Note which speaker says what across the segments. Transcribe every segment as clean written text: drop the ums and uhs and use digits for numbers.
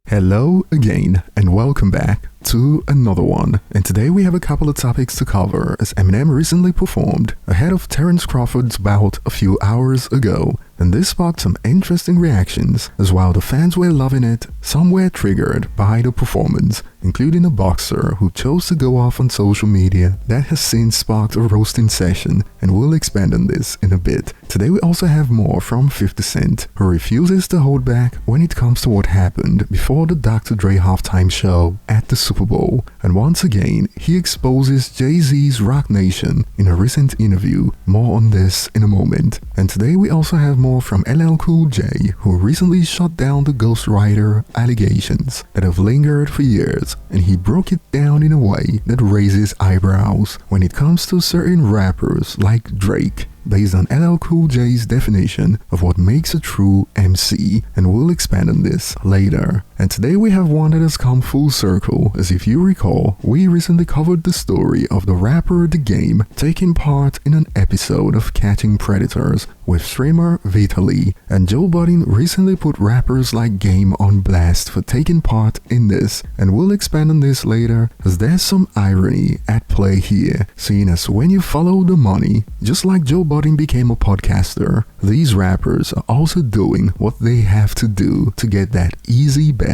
Speaker 1: Hello again and welcome back to another one. And today we have a couple of topics to cover as Eminem recently performed ahead of Terence Crawford's bout a few hours ago. And this sparked some interesting reactions, as while the fans were loving it, some were triggered by the performance, including a boxer who chose to go off on social media that has since sparked a roasting session, and we'll expand on this in a bit. Today we also have more from 50 Cent, who refuses to hold back when it comes to what happened before the Dr. Dre halftime show at the Super Bowl, and once again he exposes Jay-Z's RocNation in a recent interview. More on this in a moment. And today we also have more from LL Cool J, who recently shut down the ghostwriter allegations that have lingered for years, and he broke it down in a way that raises eyebrows when it comes to certain rappers like Drake, based on LL Cool J's definition of what makes a true MC, and we'll expand on this later. And today we have one that has come full circle, as if you recall, we recently covered the story of the rapper The Game taking part in an episode of Catching Predators with streamer Vitaly, and Joe Budden recently put rappers like Game on blast for taking part in this, and we'll expand on this later, as there's some irony at play here, seeing as when you follow the money, just like Joe Budden became a podcaster, these rappers are also doing what they have to do to get that easy bag.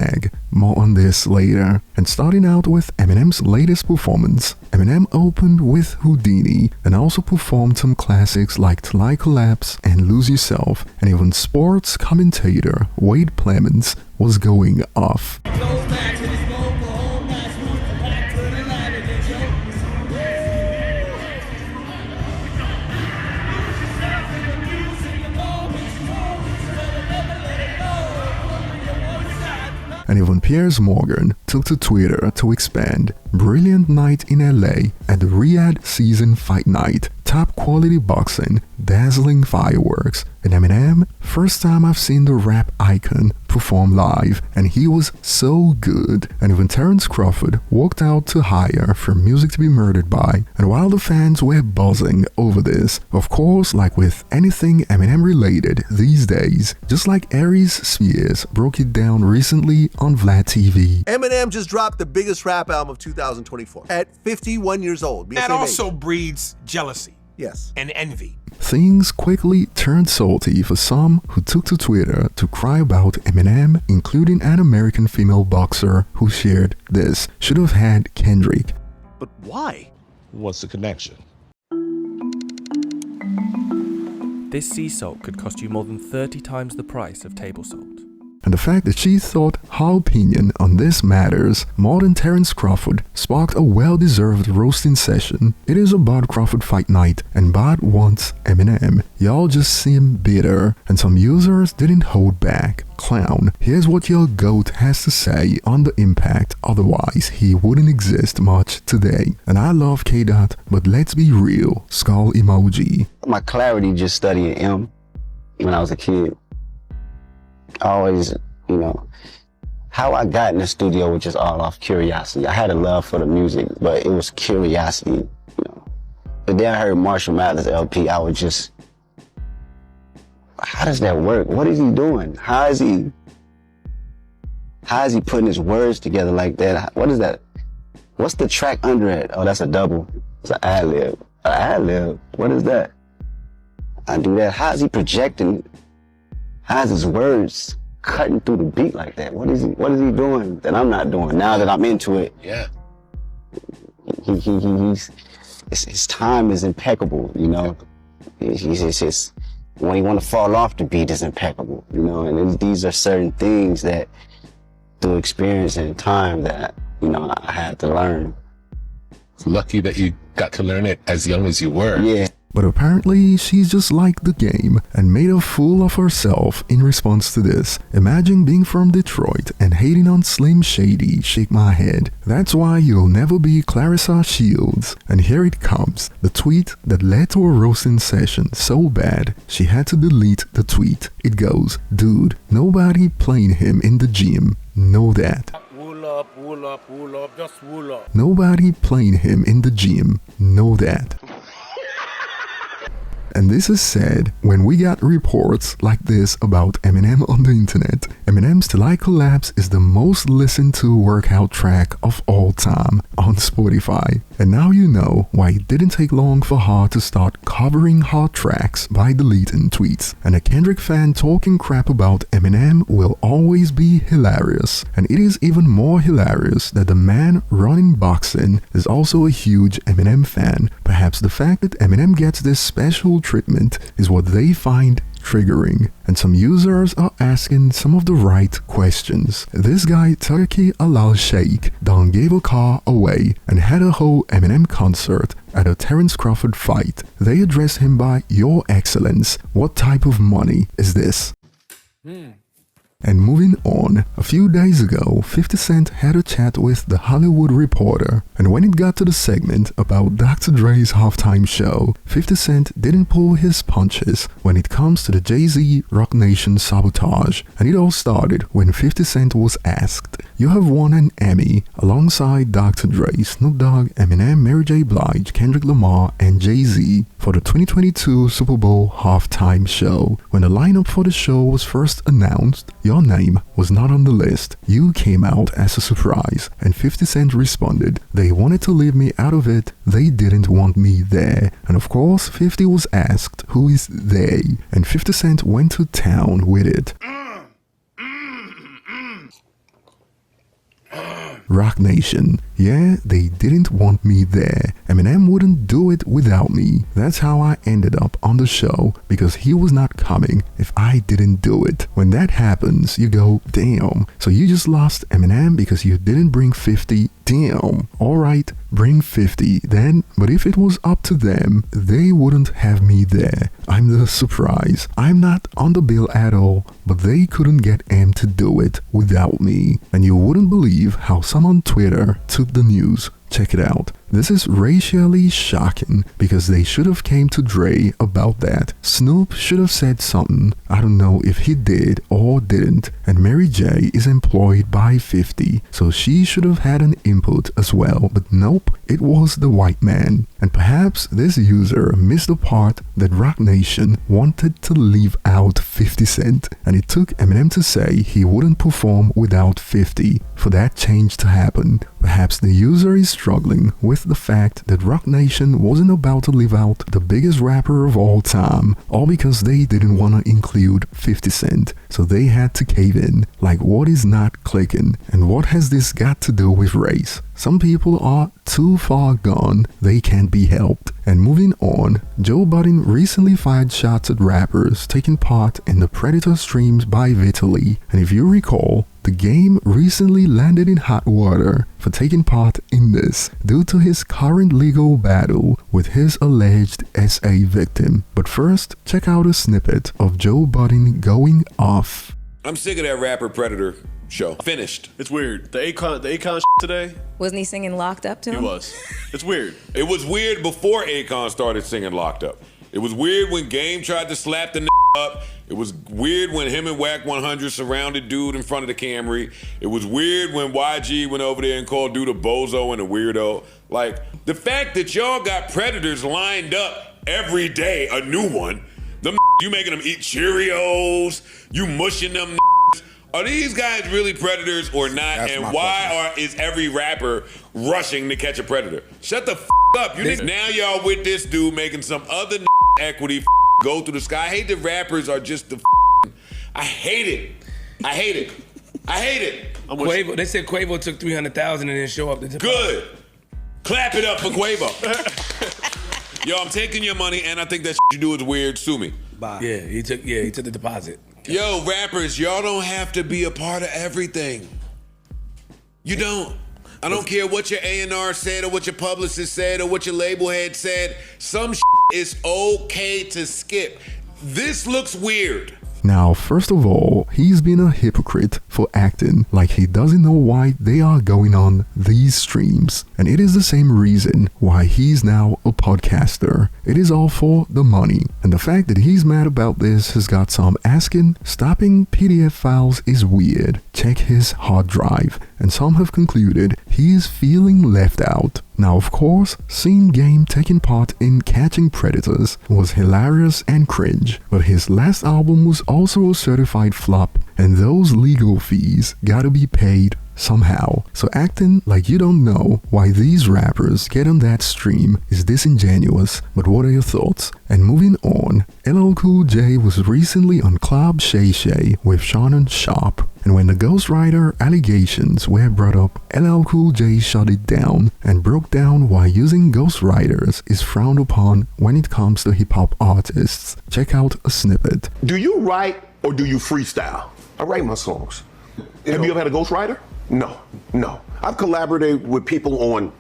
Speaker 1: More on this later. And starting out with Eminem's latest performance, Eminem opened with Houdini and also performed some classics like Till I Collapse and Lose Yourself, and even sports commentator Wade Clemens was going off. And even Piers Morgan took to Twitter to expand. Brilliant night in LA at the Riyadh Season Fight Night. Top quality boxing, dazzling fireworks, and Eminem, first time I've seen the rap icon perform live, and he was so good. And even Terence Crawford walked out to hire for music to be murdered by, and while the fans were buzzing over this, of course, like with anything Eminem related these days, just like Aries Spears broke it down recently on Vlad TV.
Speaker 2: Eminem just dropped the biggest rap album of 2024 at 51 years old.
Speaker 3: That also breeds jealousy.
Speaker 2: Yes.
Speaker 3: And envy.
Speaker 1: Things quickly turned salty for some who took to Twitter to cry about Eminem, including an American female boxer who shared this. Should have had Kendrick.
Speaker 2: But why?
Speaker 4: What's the connection?
Speaker 5: This sea salt could cost you more than 30 times the price of table salt.
Speaker 1: And the fact that she thought her opinion on this matters more than Terence Crawford sparked a well-deserved roasting session. It is a Bud Crawford fight night, and Bud wants Eminem. Y'all just seem bitter, and some users didn't hold back. Clown, here's what your GOAT has to say on the impact, otherwise he wouldn't exist much today. And I love K-Dot, but let's be real, skull emoji.
Speaker 6: My clarity just studying M when I was a kid. Always, how I got in the studio was just all off curiosity. I had a love for the music, but it was curiosity, But then I heard Marshall Mathers LP, I was just, how does that work? What is he doing? How is he putting his words together like that? What is that? What's the track under it? Oh, that's a double. It's an ad-lib. An ad-lib? What is that? I do that. How is he projecting? How's his words cutting through the beat like that? What is he doing that I'm not doing now that I'm into it?
Speaker 4: Yeah.
Speaker 6: His time is impeccable, He's when he want to fall off the beat is impeccable, And these are certain things that through experience and time that, I had to learn.
Speaker 4: Lucky that you got to learn it as young as you were.
Speaker 6: Yeah.
Speaker 1: But apparently she's just like The Game and made a fool of herself in response to this. Imagine being from Detroit and hating on Slim Shady, shake my head. That's why you'll never be Clarissa Shields. And here it comes, the tweet that led to a roasting session so bad she had to delete the tweet. It goes, dude, nobody playing him in the gym. Know that.
Speaker 7: Wool up, just wool up.
Speaker 1: Nobody playing him in the gym. Know that. And this is said when we got reports like this about Eminem on the internet. Eminem's Till I Collapse is the most listened to workout track of all time on Spotify. And now you know why it didn't take long for her to start covering her tracks by deleting tweets. And a Kendrick fan talking crap about Eminem will always be hilarious. And it is even more hilarious that the man running boxing is also a huge Eminem fan. Perhaps the fact that Eminem gets this special treatment is what they find triggering, and some users are asking some of the right questions. This guy Turkey Alal Sheikh done gave a car away and had a whole Eminem concert at a Terence Crawford fight. They address him by "Your Excellence, what type of money is this?" And moving on, a few days ago, 50 Cent had a chat with The Hollywood Reporter, and when it got to the segment about Dr. Dre's halftime show, 50 Cent didn't pull his punches when it comes to the Jay-Z RocNation sabotage, and it all started when 50 Cent was asked, "You have won an Emmy alongside Dr. Dre, Snoop Dogg, Eminem, Mary J. Blige, Kendrick Lamar, and Jay-Z for the 2022 Super Bowl halftime show. When the lineup for the show was first announced, your name was not on the list. You came out as a surprise." And 50 Cent responded, "They wanted to leave me out of it. They didn't want me there." And of course, 50 was asked, who is they? And 50 Cent went to town with it. RocNation. Yeah, they didn't want me there. Eminem wouldn't do it without me. That's how I ended up on the show, because he was not coming if I didn't do it. When that happens, you go, damn. So you just lost Eminem because you didn't bring 50? Damn. Alright, bring 50 then. But if it was up to them, they wouldn't have me there. I'm the surprise. I'm not on the bill at all, but they couldn't get M to do it without me. And you wouldn't believe how some on Twitter took the news. Check it out. This is racially shocking because they should have came to Dre about that. Snoop should have said something. I don't know if he did or didn't. And Mary J is employed by 50, so she should have had an input as well. But nope, it was the white man. And perhaps this user missed the part that RocNation wanted to leave out 50 Cent. And it took Eminem to say he wouldn't perform without 50 for that change to happen. Perhaps the user is struggling with the fact that RocNation wasn't about to leave out the biggest rapper of all time, all because they didn't want to include 50 Cent, so they had to cave in. Like, what is not clicking? And what has this got to do with race? Some people are too far gone, they can't be helped. And moving on, Joe Budden recently fired shots at rappers taking part in the Predator streams by Vitaly. And if you recall, the game recently landed in hot water for taking part in this due to his current legal battle with his alleged SA victim. But first, check out a snippet of Joe Budden going off.
Speaker 8: I'm sick of that rapper Predator show. Finished.
Speaker 9: It's weird. The Akon today.
Speaker 10: Wasn't he singing Locked Up to him?
Speaker 9: He was. It's weird.
Speaker 8: It was weird before Akon started singing Locked Up. It was weird when Game tried to slap the up. It was weird when him and Whack 100 surrounded dude in front of the Camry. It was weird when YG went over there and called dude a bozo and a weirdo. Like, the fact that y'all got predators lined up every day, a new one, them you making them eat Cheerios, you mushing them. Are these guys really predators or not? That's and why is every rapper rushing to catch a predator? Shut the up. Now y'all with this dude making some other equity go through the sky. I hate that rappers are just the I hate it. I hate it. I hate it.
Speaker 11: Quavo, they said Quavo took 300,000 and didn't show up.
Speaker 8: Good. Clap it up for Quavo. Yo, I'm taking your money and I think that you do is weird. Sue me.
Speaker 11: Bye. Yeah, he took the deposit.
Speaker 8: Yo, rappers, y'all don't have to be a part of everything. You don't. I don't care what your A&R said or what your publicist said or what your label head said. Some is okay to skip. This looks weird.
Speaker 1: Now, first of all, he's been a hypocrite for acting like he doesn't know why they are going on these streams. And it is the same reason why he's now a podcaster. It is all for the money. And the fact that he's mad about this has got some asking, stopping PDF files is weird. Check his hard drive. And some have concluded he is feeling left out. Now of course, seeing Game taking part in Catching Predators was hilarious and cringe, but his last album was also a certified flop, and those legal fees gotta be paid somehow. So acting like you don't know why these rappers get on that stream is disingenuous, but what are your thoughts? And moving on, LL Cool J was recently on Club Shay Shay with Shannon Sharp, and when the ghostwriter allegations were brought up, LL Cool J shut it down and broke down why using ghostwriters is frowned upon when it comes to hip-hop artists. Check out a snippet.
Speaker 10: Do you write or do you freestyle?
Speaker 2: I write my songs.
Speaker 10: Have you ever had a ghostwriter?
Speaker 2: No. I've collaborated with people on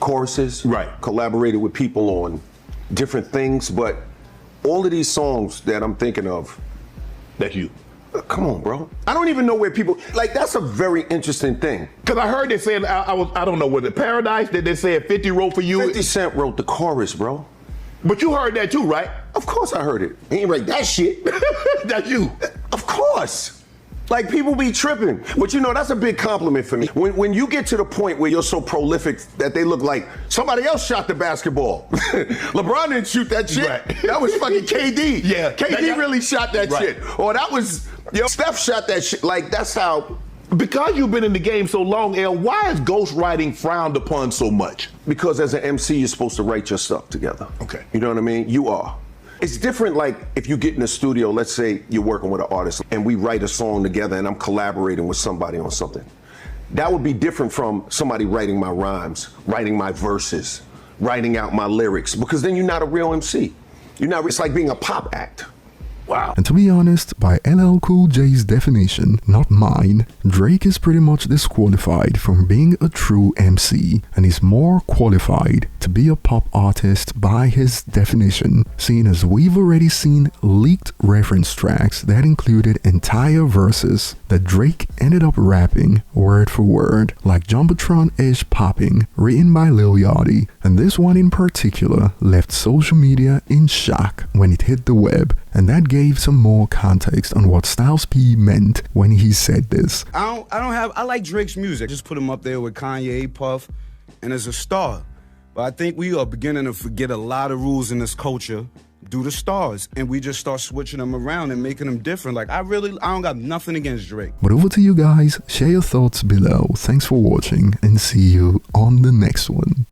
Speaker 2: choruses.
Speaker 10: Right.
Speaker 2: Collaborated with people on different things, but all of these songs that I'm thinking of,
Speaker 10: That's you.
Speaker 2: come on, bro. I don't even know where people, like, that's a very interesting thing.
Speaker 10: Because I heard they saying, I don't know, was it Paradise that they said 50 wrote for you?
Speaker 2: 50 Cent wrote the chorus, bro.
Speaker 10: But you heard that too, right?
Speaker 2: Of course I heard it. He ain't write that shit.
Speaker 10: That's you.
Speaker 2: Of course. Like, people be tripping. But you know, that's a big compliment for me. When you get to the point where you're so prolific that they look like somebody else shot the basketball. LeBron didn't shoot that shit.
Speaker 10: Right.
Speaker 2: That was fucking KD.
Speaker 10: Yeah.
Speaker 2: KD really shot that
Speaker 10: Right.
Speaker 2: shit. Or that was, Steph shot that shit. Like, that's how.
Speaker 10: Because you've been in the game so long, L, why is ghostwriting frowned upon so much?
Speaker 2: Because as an MC, you're supposed to write your stuff together.
Speaker 10: Okay.
Speaker 2: You know what I mean? You are. It's different, like, if you get in the studio, let's say you're working with an artist and we write a song together and I'm collaborating with somebody on something. That would be different from somebody writing my rhymes, writing my verses, writing out my lyrics, because then you're not a real MC. It's like being a pop act. Wow.
Speaker 1: And to be honest, by LL Cool J's definition, not mine, Drake is pretty much disqualified from being a true MC, and is more qualified to be a pop artist by his definition, seeing as we've already seen leaked reference tracks that included entire verses that Drake ended up rapping word for word, like Jumbotron-ish Popping, written by Lil Yachty, and this one in particular left social media in shock when it hit the web, and that gave some more context on what Styles P meant when he said this.
Speaker 12: I like Drake's music. Just put him up there with Kanye, Puff, and as a star. But I think we are beginning to forget a lot of rules in this culture due to stars, and we just start switching them around and making them different. Like, I don't got nothing against Drake.
Speaker 1: But over to you guys, share your thoughts below. Thanks for watching and see you on the next one.